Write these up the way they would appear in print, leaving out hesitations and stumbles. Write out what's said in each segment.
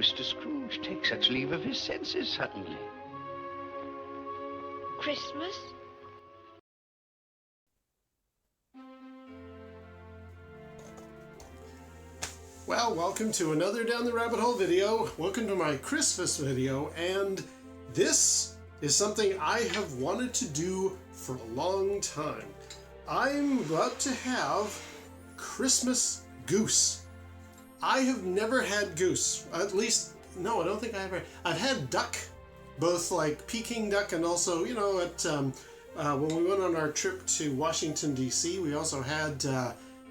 Mr. Scrooge take such leave of his senses suddenly? Christmas? Well, welcome to another Down the Rabbit Hole video. Welcome to my Christmas video, and this is something I have wanted to do for a long time. I'm about to have Christmas Goose. I have never had goose. At least, no, I don't think I ever. I've had duck, both like Peking duck and also, you know, at when we went on our trip to Washington, D.C., we also had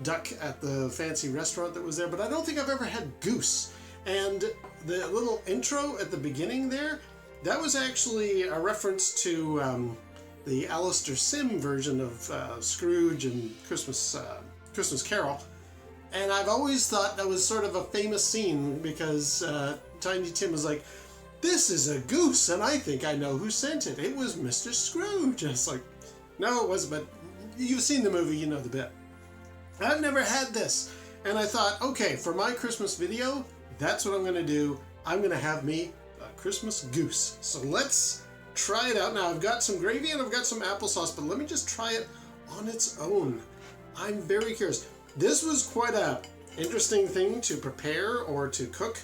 duck at the fancy restaurant that was there, but I don't think I've ever had goose. And the little intro at the beginning there, that was actually a reference to the Alistair Sim version of Scrooge and Christmas Carol. And I've always thought that was sort of a famous scene because Tiny Tim was like, "This is a goose, and I think I know who sent it. It was Mr. Scrooge." And it's like, no, it wasn't, but you've seen the movie, you know the bit. I've never had this. And I thought, okay, for my Christmas video, that's what I'm going to do. I'm going to have me a Christmas goose. So let's try it out. Now, I've got some gravy and I've got some applesauce, but let me just try it on its own. I'm very curious. This was quite a interesting thing to prepare or to cook.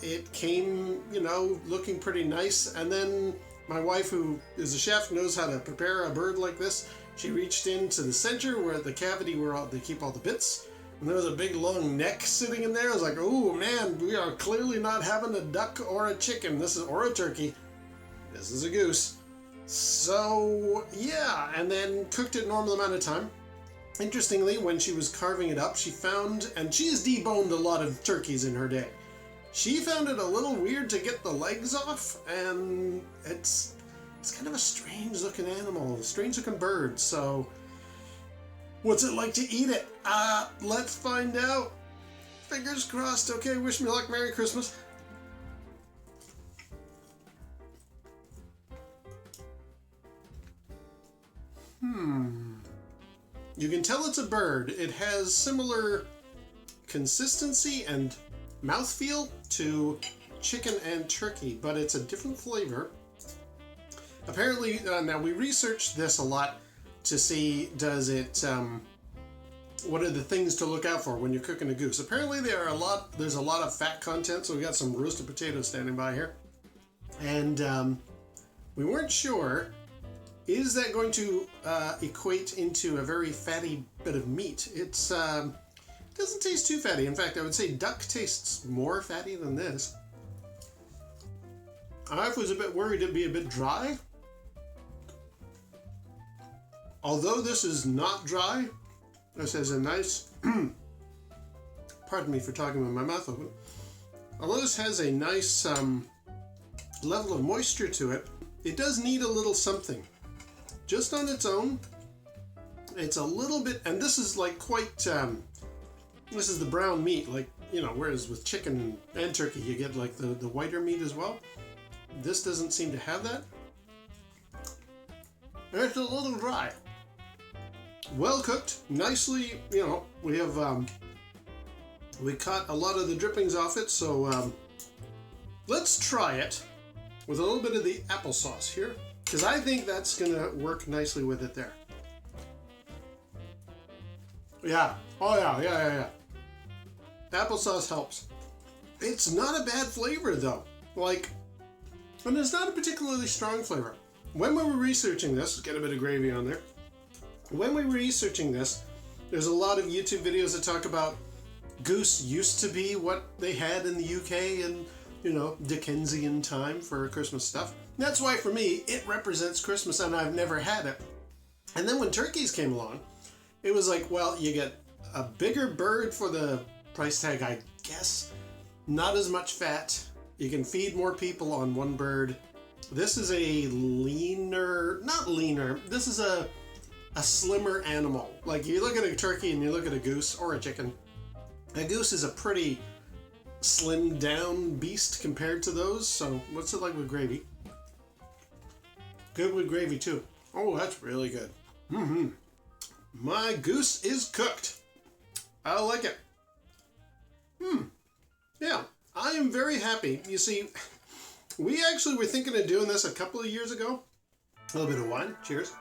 It came, you know, looking pretty nice. And then my wife, who is a chef, knows how to prepare a bird like this. She reached into the center where the cavity where they keep all the bits. And there was a big long neck sitting in there. I was like, oh man, we are clearly not having a duck or a chicken. Or a turkey. This is a goose. So yeah, and then cooked it normal amount of time. Interestingly, when she was carving it up, she found, and she has deboned a lot of turkeys in her day. She found it a little weird to get the legs off, and it's kind of a strange looking animal, a strange looking bird. So what's it like to eat it? Let's find out. Fingers crossed. Okay, wish me luck. Merry Christmas. You can tell it's a bird. It has similar consistency and mouthfeel to chicken and turkey, but it's a different flavor. Apparently, now we researched this a lot to see, does it, what are the things to look out for when you're cooking a goose? Apparently there's a lot of fat content, so we got some roasted potatoes standing by here. And we weren't sure, is that going to equate into a very fatty bit of meat? It doesn't taste too fatty. In fact, I would say duck tastes more fatty than this. I was a bit worried it'd be a bit dry. Although this is not dry, this has a nice, pardon me for talking with my mouth open. Although this has a nice level of moisture to it, it does need a little something. Just on its own, it's a little bit, and this is like quite, this is the brown meat, like, you know, whereas with chicken and turkey, you get like the whiter meat as well. This doesn't seem to have that. It's a little dry. Well cooked, nicely, you know, we have, we cut a lot of the drippings off it, so let's try it with a little bit of the applesauce here, because I think that's going to work nicely with it there. Yeah, oh yeah. Applesauce helps. It's not a bad flavor though, like, and it's not a particularly strong flavor. When we were researching this, get a bit of gravy on there. When we were researching this, there's a lot of YouTube videos that talk about goose used to be what they had in the UK and, you know, Dickensian time for Christmas stuff. And that's why for me, it represents Christmas and I've never had it. And then when turkeys came along, it was like, well, you get a bigger bird for the price tag, I guess. Not as much fat. You can feed more people on one bird. This is a leaner, not leaner, this is a slimmer animal. Like you look at a turkey and you look at a goose or a chicken. A goose is a pretty slimmed down beast compared to those. So what's it like with gravy? Good with gravy too. Oh, that's really good. My goose is cooked. I like it. Yeah, I am very happy. You see, we actually were thinking of doing this a couple of years ago. A little bit of wine. Cheers.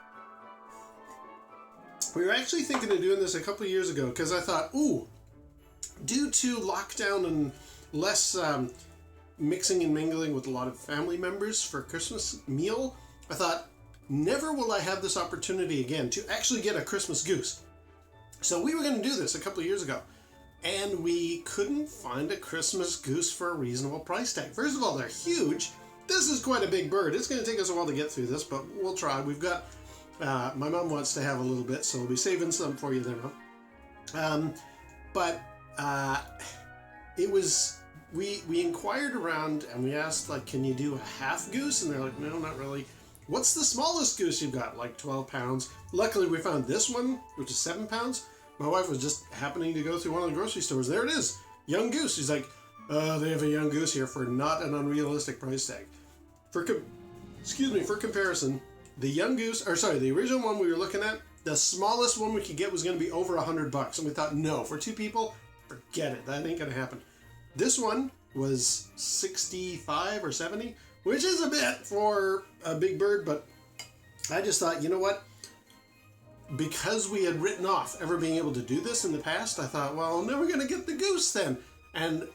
We were actually thinking of doing this a couple of years ago because I thought, ooh, due to lockdown and less mixing and mingling with a lot of family members for a Christmas meal, I thought, never will I have this opportunity again to actually get a Christmas goose. So we were going to do this a couple of years ago, and we couldn't find a Christmas goose for a reasonable price tag. First of all, they're huge. This is quite a big bird. It's going to take us a while to get through this, but we'll try. We've got, my mom wants to have a little bit, so we'll be saving some for you there, Mom. It was, we inquired around and we asked, like, can you do a half goose? And they're like, no, not really. What's the smallest goose you've got? Like 12 pounds. Luckily, we found this one, which is 7 pounds. My wife was just happening to go through one of the grocery stores. There it is. Young goose. She's like, they have a young goose here for not an unrealistic price tag. For comparison, the young goose, the original one we were looking at, the smallest one we could get was going to be over $100. And we thought, no, for 2 people, forget it. That ain't going to happen. This one was 65 or 70, which is a bit for a big bird, but I just thought, you know what? Because we had written off ever being able to do this in the past, I thought, well, I'm never going to get the goose then. And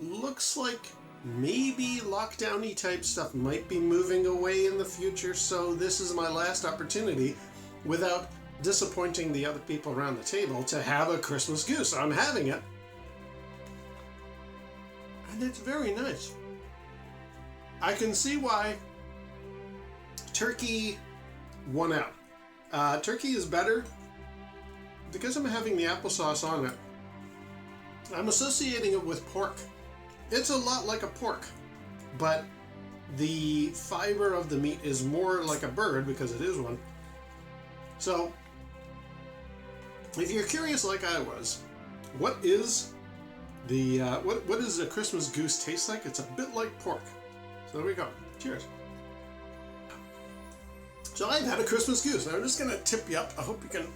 looks like maybe lockdown-y type stuff might be moving away in the future, so this is my last opportunity without disappointing the other people around the table to have a Christmas goose. I'm having it. And it's very nice. I can see why turkey won out. Turkey is better because I'm having the applesauce on it. I'm associating it with pork. It's a lot like a pork, but the fiber of the meat is more like a bird because it is one. So, if you're curious like I was, what is the what does a Christmas goose taste like? It's a bit like pork. So there we go. Cheers. So I've had a Christmas goose. Now I'm just gonna tip you up. I hope you can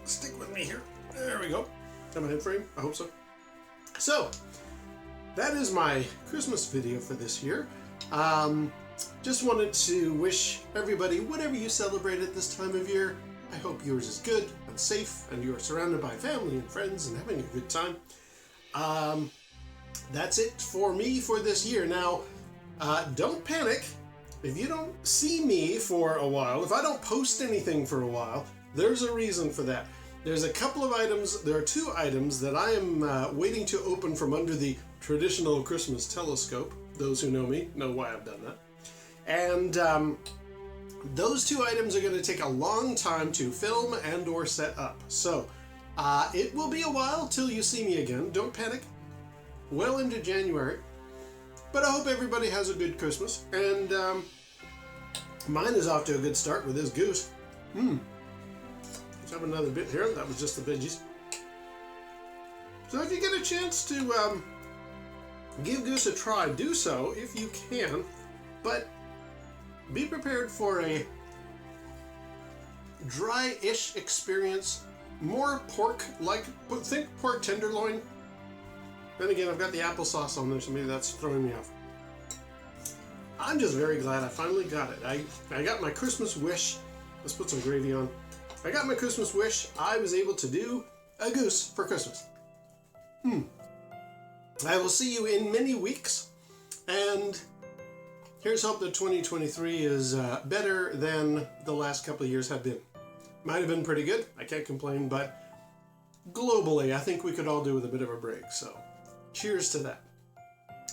stick with me here. There we go. Coming in frame. I hope so. So that is my Christmas video for this year. Just wanted to wish everybody, whatever you celebrate at this time of year, I hope yours is good and safe and you are surrounded by family and friends and having a good time. That's it for me for this year. Now, don't panic. If you don't see me for a while, if I don't post anything for a while, there's a reason for that. There's a couple of items, there are 2 items that I am waiting to open from under the traditional Christmas telescope. Those who know me know why I've done that. And those 2 items are going to take a long time to film and or set up. So it will be a while till you see me again. Don't panic. Well into January. But I hope everybody has a good Christmas. And mine is off to a good start with this goose. Let's have another bit here. That was just the veggies. So if you get a chance to give goose a try, do so if you can. But be prepared for a dry-ish experience. More pork-like. Think pork tenderloin. Then again, I've got the applesauce on there, so maybe that's throwing me off. I'm just very glad I finally got it. I got my Christmas wish. Let's put some gravy on. I got my Christmas wish. I was able to do a goose for Christmas. I will see you in many weeks. And here's hope that 2023 is better than the last couple of years have been. Might have been pretty good. I can't complain, but globally, I think we could all do with a bit of a break. So cheers to that.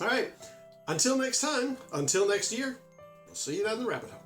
All right. Until next time, until next year, I'll see you down the rabbit hole.